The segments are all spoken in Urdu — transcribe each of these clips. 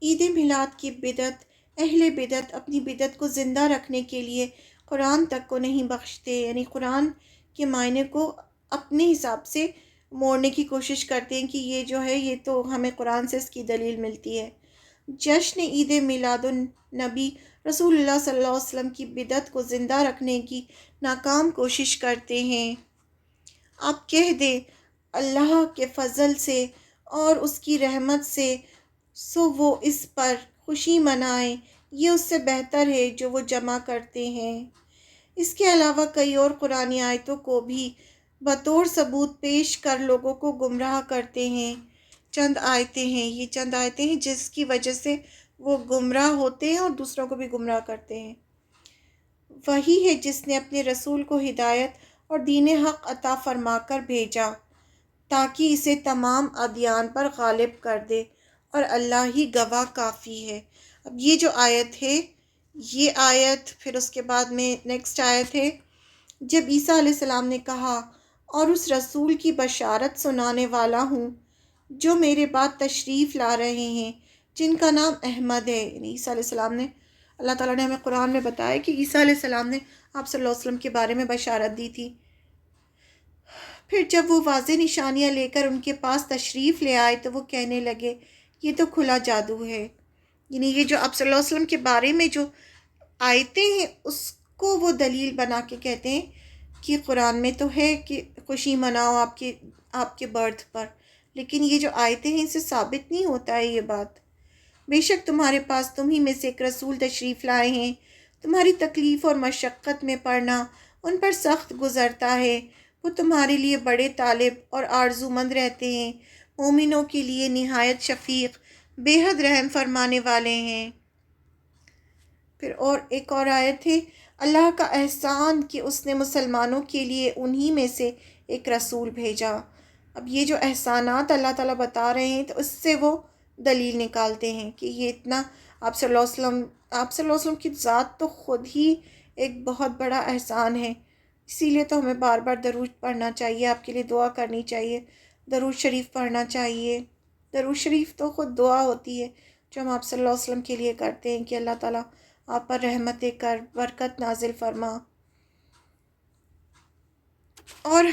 عید میلاد کی بدعت، اہل بدعت اپنی بدعت کو زندہ رکھنے کے لیے قرآن تک کو نہیں بخشتے، یعنی قرآن کے معنی کو اپنے حساب سے موڑنے کی کوشش کرتے ہیں کہ یہ جو ہے یہ تو ہمیں قرآن سے اس کی دلیل ملتی ہے۔ جشن عید میلاد النبی رسول اللہ صلی اللہ علیہ وسلم کی بدعت کو زندہ رکھنے کی ناکام کوشش کرتے ہیں۔ آپ کہہ دیں اللہ کے فضل سے اور اس کی رحمت سے سو وہ اس پر خوشی منائیں، یہ اس سے بہتر ہے جو وہ جمع کرتے ہیں۔ اس کے علاوہ کئی اور قرآنی آیتوں کو بھی بطور ثبوت پیش کر لوگوں کو گمراہ کرتے ہیں۔ یہ چند آیتیں ہیں جس کی وجہ سے وہ گمراہ ہوتے ہیں اور دوسروں کو بھی گمراہ کرتے ہیں۔ وہی ہے جس نے اپنے رسول کو ہدایت اور دین حق عطا فرما کر بھیجا تاکہ اسے تمام ادیان پر غالب کر دے، اور اللہ ہی گواہ کافی ہے۔ اب یہ جو آیت ہے، یہ آیت پھر اس کے بعد میں نیکسٹ آیت ہے، جب عیسیٰ علیہ السلام نے کہا اور اس رسول کی بشارت سنانے والا ہوں جو میرے بعد تشریف لا رہے ہیں جن کا نام احمد ہے، یعنی عیسیٰ علیہ السلام نے، اللہ تعالیٰ نے ہمیں قرآن میں بتایا کہ عیسیٰ علیہ السلام نے آپ صلی اللہ علیہ وسلم کے بارے میں بشارت دی تھی۔ پھر جب وہ واضح نشانیاں لے کر ان کے پاس تشریف لے آئے تو وہ کہنے لگے یہ تو کھلا جادو ہے، یعنی یہ جو آپ صلی اللہ علیہ وسلم کے بارے میں جو آیتیں ہیں اس کو وہ دلیل بنا کے کہتے ہیں کہ قرآن میں تو ہے کہ خوشی مناؤ آپ کے برتھ پر، لیکن یہ جو آیتیں ہیں اس سے ثابت نہیں ہوتا ہے یہ بات۔ بے شک تمہارے پاس تم ہی میں سے ایک رسول تشریف لائے ہیں، تمہاری تکلیف اور مشقت میں پڑنا ان پر سخت گزرتا ہے، وہ تمہارے لیے بڑے طالب اور آرزو مند رہتے ہیں، مومنوں کے لیے نہایت شفیق، بے حد رحم فرمانے والے ہیں۔ پھر اور ایک اور آیت ہے، اللہ کا احسان کہ اس نے مسلمانوں کے لیے انہی میں سے ایک رسول بھیجا۔ اب یہ جو احسانات اللہ تعالیٰ بتا رہے ہیں تو اس سے وہ دلیل نکالتے ہیں کہ یہ اتنا آپ صلی اللہ علیہ وسلم کی ذات تو خود ہی ایک بہت بڑا احسان ہے، اسی لیے تو ہمیں بار بار درود پڑھنا چاہیے، آپ کے لیے دعا کرنی چاہیے، درود شریف پڑھنا چاہیے۔ درود شریف تو خود دعا ہوتی ہے جو ہم آپ صلی اللہ علیہ وسلم کے لیے کرتے ہیں کہ اللہ تعالیٰ آپ پر رحمت کر، برکت نازل فرما، اور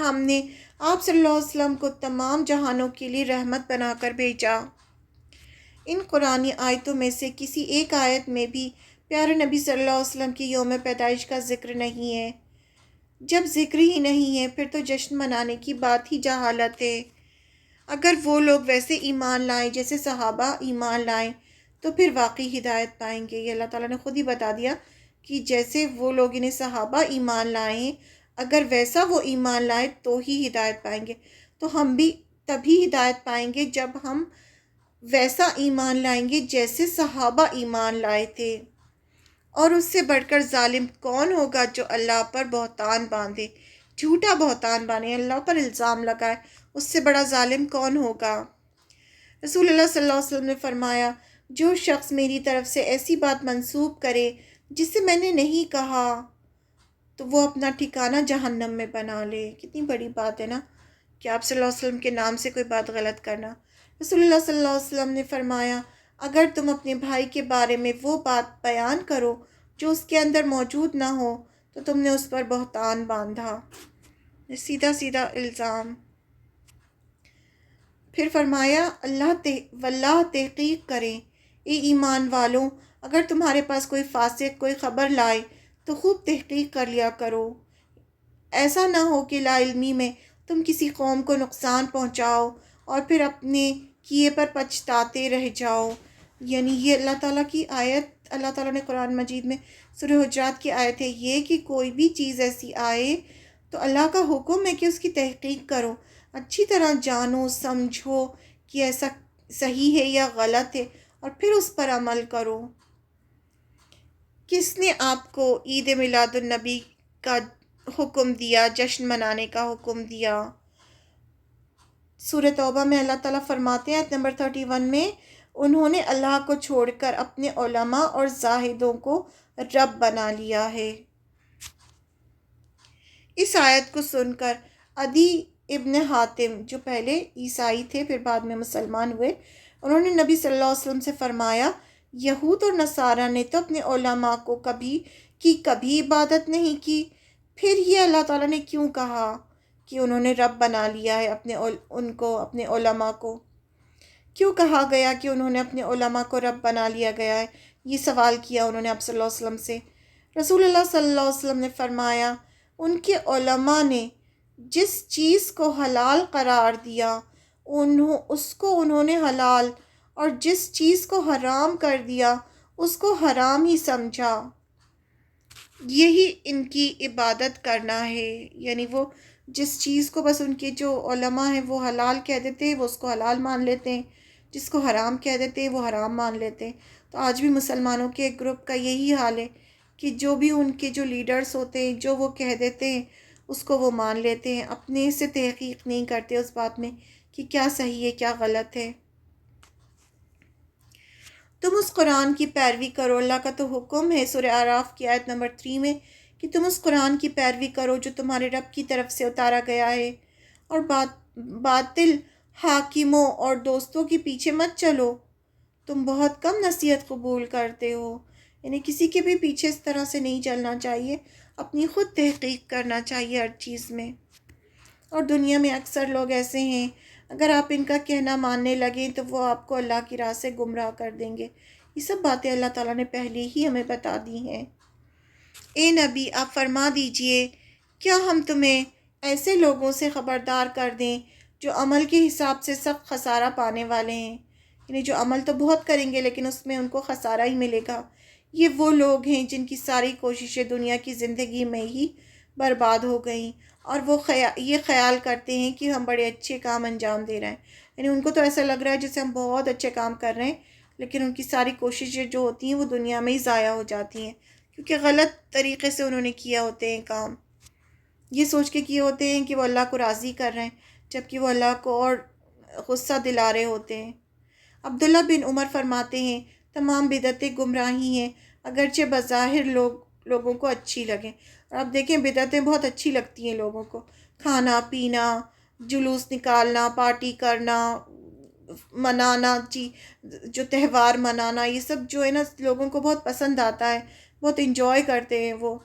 ہم نے آپ صلی اللہ علیہ وسلم کو تمام جہانوں کے لیے رحمت بنا کر بھیجا۔ ان قرآنی آیتوں میں سے کسی ایک آیت میں بھی پیارے نبی صلی اللہ علیہ وسلم کی یوم پیدائش کا ذکر نہیں ہے۔ جب ذکر ہی نہیں ہے پھر تو جشن منانے کی بات ہی جہالت ہے۔ اگر وہ لوگ ویسے ایمان لائیں جیسے صحابہ ایمان لائیں تو پھر واقعی ہدایت پائیں گے۔ یہ اللہ تعالیٰ نے خود ہی بتا دیا کہ جیسے وہ لوگ انہیں صحابہ ایمان لائیں، اگر ویسا وہ ایمان لائیں تو ہی ہدایت پائیں گے، تو ہم بھی تبھی ہدایت پائیں گے جب ہم ویسا ایمان لائیں گے جیسے صحابہ ایمان لائے تھے۔ اور اس سے بڑھ کر ظالم کون ہوگا جو اللہ پر بہتان باندھے، جھوٹا بہتان باندھے، اللہ پر الزام لگائے، اس سے بڑا ظالم کون ہوگا۔ رسول اللہ صلی اللہ علیہ وسلم نے فرمایا جو شخص میری طرف سے ایسی بات منسوب کرے جسے میں نے نہیں کہا تو وہ اپنا ٹھکانہ جہنم میں بنا لے۔ کتنی بڑی بات ہے نا کہ آپ صلی اللہ علیہ وسلم کے نام سے کوئی بات غلط کرنا۔ رسول اللہ صلی اللہ علیہ وسلم نے فرمایا اگر تم اپنے بھائی کے بارے میں وہ بات بیان کرو جو اس کے اندر موجود نہ ہو تو تم نے اس پر بہتان باندھا، سیدھا سیدھا الزام۔ پھر فرمایا واللہ تحقیق کریں اے ایمان والوں، اگر تمہارے پاس کوئی فاسق کوئی خبر لائے تو خوب تحقیق کر لیا کرو، ایسا نہ ہو کہ لا علمی میں تم کسی قوم کو نقصان پہنچاؤ اور پھر اپنے کیے پر پچھتاتے رہ جاؤ۔ یعنی یہ اللہ تعالیٰ کی آیت، اللہ تعالیٰ نے قرآن مجید میں سورہ حجرات کی آیت ہے یہ کہ کوئی بھی چیز ایسی آئے تو اللہ کا حکم ہے کہ اس کی تحقیق کرو، اچھی طرح جانو سمجھو کہ ایسا صحیح ہے یا غلط ہے اور پھر اس پر عمل کرو۔ کس نے آپ کو عید میلاد النبی کا حکم دیا، جشن منانے کا حکم دیا؟ سورہ توبہ میں اللہ تعالیٰ فرماتے ہیں آیت نمبر 31 میں انہوں نے اللہ کو چھوڑ کر اپنے علماء اور زاہدوں کو رب بنا لیا ہے۔ اس آیت کو سن کر عدی ابن حاتم جو پہلے عیسائی تھے پھر بعد میں مسلمان ہوئے، انہوں نے نبی صلی اللہ علیہ وسلم سے فرمایا، یہود اور نصارہ نے تو اپنے علماء کو کبھی عبادت نہیں کی، پھر یہ اللہ تعالیٰ نے کیوں کہا کہ انہوں نے رب بنا لیا ہے اپنے علماء کو؟ کیوں کہا گیا کہ انہوں نے اپنے علماء کو رب بنا لیا گیا ہے؟ یہ سوال کیا انہوں نے آپ صلی اللہ علیہ وسلم سے۔ رسول اللہ صلی اللہ علیہ وسلم نے فرمایا، ان کے علماء نے جس چیز کو حلال قرار دیا اس کو انہوں نے حلال، اور جس چیز کو حرام کر دیا اس کو حرام ہی سمجھا۔ یہی ان کی عبادت کرنا ہے، یعنی وہ جس چیز کو بس ان کے جو علماء ہیں وہ حلال کہہ دیتے ہیں وہ اس کو حلال مان لیتے ہیں، جس کو حرام کہہ دیتے ہیں وہ حرام مان لیتے ہیں۔ تو آج بھی مسلمانوں کے ایک گروپ کا یہی حال ہے کہ جو بھی ان کے جو لیڈرز ہوتے ہیں جو وہ کہہ دیتے ہیں اس کو وہ مان لیتے ہیں، اپنے سے تحقیق نہیں کرتے اس بات میں کہ کیا صحیح ہے کیا غلط ہے۔ تم اس قرآن کی پیروی کرو، اللہ کا تو حکم ہے سورہ اعراف کی آیت نمبر 3 میں کہ تم اس قرآن کی پیروی کرو جو تمہارے رب کی طرف سے اتارا گیا ہے، اور باطل حاکموں اور دوستوں کے پیچھے مت چلو، تم بہت کم نصیحت قبول کرتے ہو۔ یعنی کسی کے بھی پیچھے اس طرح سے نہیں چلنا چاہیے، اپنی خود تحقیق کرنا چاہیے ہر چیز میں۔ اور دنیا میں اکثر لوگ ایسے ہیں، اگر آپ ان کا کہنا ماننے لگیں تو وہ آپ کو اللہ کی راہ سے گمراہ کر دیں گے۔ یہ سب باتیں اللہ تعالیٰ نے پہلے ہی ہمیں بتا دی ہیں۔ اے نبی، آپ فرما دیجئے، کیا ہم تمہیں ایسے لوگوں سے خبردار کر دیں جو عمل کے حساب سے سخت خسارہ پانے والے ہیں؟ یعنی جو عمل تو بہت کریں گے لیکن اس میں ان کو خسارہ ہی ملے گا۔ یہ وہ لوگ ہیں جن کی ساری کوششیں دنیا کی زندگی میں ہی برباد ہو گئیں، اور وہ یہ خیال کرتے ہیں کہ ہم بڑے اچھے کام انجام دے رہے ہیں۔ یعنی ان کو تو ایسا لگ رہا ہے جیسے ہم بہت اچھے کام کر رہے ہیں، لیکن ان کی ساری کوششیں جو ہوتی ہیں وہ دنیا میں ہی ضائع ہو جاتی ہیں، کیونکہ غلط طریقے سے انہوں نے کیا ہوتے ہیں کام، یہ سوچ کے کیے ہوتے ہیں کہ وہ اللہ کو راضی کر رہے ہیں، جبکہ وہ اللہ کو اور غصہ دلا رہے ہوتے ہیں۔ عبداللہ بن عمر فرماتے ہیں، تمام بدعتیں گمراہی ہیں، اگرچہ بظاہر لوگوں کو اچھی لگیں۔ اور آپ دیکھیں بدعتیں بہت اچھی لگتی ہیں لوگوں کو، کھانا پینا، جلوس نکالنا، پارٹی کرنا، منانا، جو تہوار منانا، یہ سب جو ہے نا لوگوں کو بہت پسند آتا ہے، بہت انجوائے کرتے ہیں وہ۔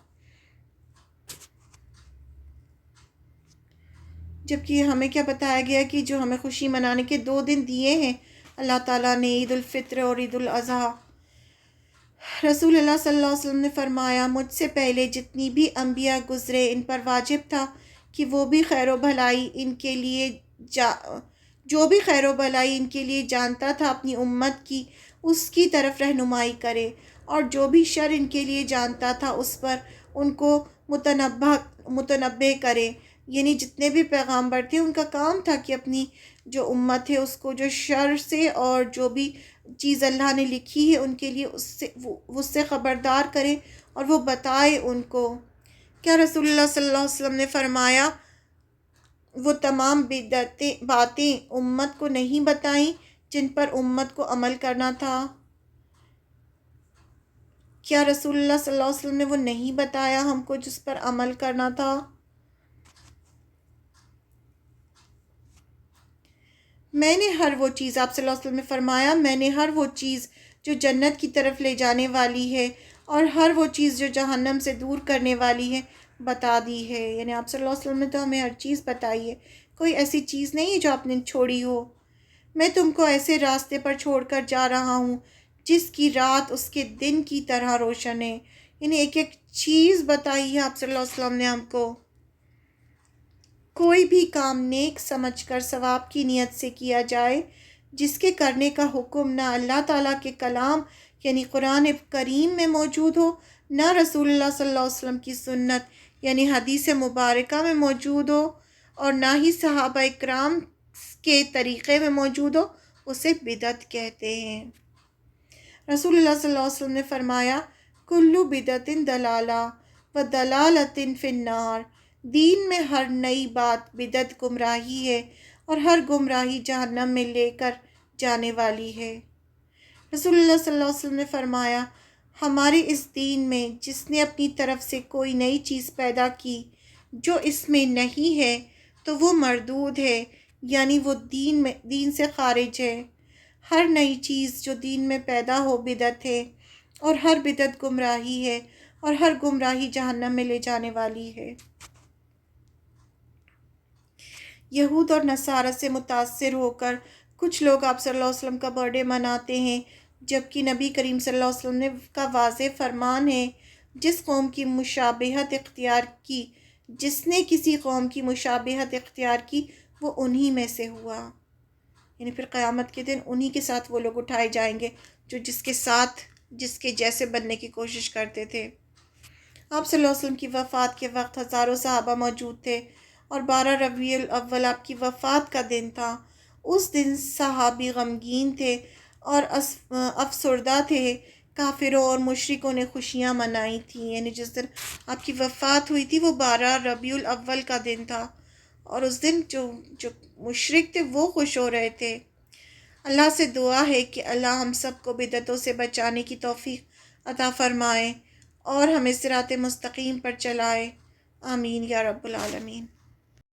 جبکہ ہمیں کیا بتایا گیا کہ جو ہمیں خوشی منانے کے 2 دن دیے ہیں اللہ تعالیٰ نے، عید الفطر اور عید الاضحیٰ۔ رسول اللہ صلی اللہ علیہ وسلم نے فرمایا، مجھ سے پہلے جتنی بھی انبیاء گزرے ان پر واجب تھا کہ وہ بھی خیر و بھلائی ان کے لیے جو بھی خیر و بھلائی ان کے لیے جانتا تھا اپنی امت کی اس کی طرف رہنمائی کرے، اور جو بھی شر ان کے لیے جانتا تھا اس پر ان کو متنبہ کرے۔ یعنی جتنے بھی پیغامبر تھے ان کا کام تھا کہ اپنی جو امت ہے اس کو جو شر سے اور جو بھی چیز اللہ نے لکھی ہے ان کے لیے اس سے خبردار کریں اور وہ بتائے ان کو۔ کیا رسول اللہ صلی اللہ علیہ وسلم نے فرمایا وہ تمام باتیں امت کو نہیں بتائیں جن پر امت کو عمل کرنا تھا؟ کیا رسول اللہ صلی اللہ علیہ وسلم نے وہ نہیں بتایا ہم کو جس پر عمل کرنا تھا؟ میں نے ہر وہ چیز، آپ صلی اللہ علیہ وسلم نے فرمایا، میں نے ہر وہ چیز جو جنت کی طرف لے جانے والی ہے اور ہر وہ چیز جو جہنم سے دور کرنے والی ہے بتا دی ہے۔ یعنی آپ صلی اللہ علیہ وسلم نے تو ہمیں ہر چیز بتائی ہے، کوئی ایسی چیز نہیں ہے جو آپ نے چھوڑی ہو۔ میں تم کو ایسے راستے پر چھوڑ کر جا رہا ہوں جس کی رات اس کے دن کی طرح روشن ہے۔ یعنی ایک ایک چیز بتائی ہے آپ صلی اللہ علیہ وسلم نے ہم کو۔ کوئی بھی کام نیک سمجھ کر ثواب کی نیت سے کیا جائے، جس کے کرنے کا حکم نہ اللہ تعالیٰ کے کلام یعنی قرآن کریم میں موجود ہو، نہ رسول اللہ صلی اللہ علیہ وسلم کی سنت یعنی حدیث مبارکہ میں موجود ہو، اور نہ ہی صحابہ اکرام کے طریقے میں موجود ہو، اسے بدعت کہتے ہیں۔ رسول اللہ صلی اللہ علیہ وسلم نے فرمایا، کلو بدعت دلالہ و دلالت فی النار، دین میں ہر نئی بات بدعت گمراہی ہے اور ہر گمراہی جہنم میں لے کر جانے والی ہے۔ رسول اللہ صلی اللہ علیہ وسلم نے فرمایا، ہمارے اس دین میں جس نے اپنی طرف سے کوئی نئی چیز پیدا کی جو اس میں نہیں ہے تو وہ مردود ہے، یعنی وہ دین سے خارج ہے۔ ہر نئی چیز جو دین میں پیدا ہو بدعت ہے، اور ہر بدعت گمراہی ہے، اور ہر گمراہی جہنم میں لے جانے والی ہے۔ یہود اور نصارہ سے متاثر ہو کر کچھ لوگ آپ صلی اللہ علیہ وسلم کا برتھڈے مناتے ہیں، جبکہ نبی کریم صلی اللہ علیہ وسلم کا واضح فرمان ہے، جس قوم کی مشابہت اختیار کی جس نے کسی قوم کی مشابہت اختیار کی وہ انہی میں سے ہوا۔ یعنی پھر قیامت کے دن انہی کے ساتھ وہ لوگ اٹھائے جائیں گے جو جس کے جیسے بننے کی کوشش کرتے تھے۔ آپ صلی اللہ علیہ وسلم کی وفات کے وقت ہزاروں صحابہ موجود تھے، اور 12 ربیع الاول آپ کی وفات کا دن تھا۔ اس دن صحابی غمگین تھے اور افسردہ تھے۔ کافروں اور مشرکوں نے خوشیاں منائی تھیں، یعنی جس دن آپ کی وفات ہوئی تھی وہ 12 ربیع الاول کا دن تھا، اور اس دن جو مشرک تھے وہ خوش ہو رہے تھے۔ اللہ سے دعا ہے کہ اللہ ہم سب کو بدعتوں سے بچانے کی توفیق عطا فرمائے اور ہمیں صراط مستقیم پر چلائے۔ آمین یا رب العالمین۔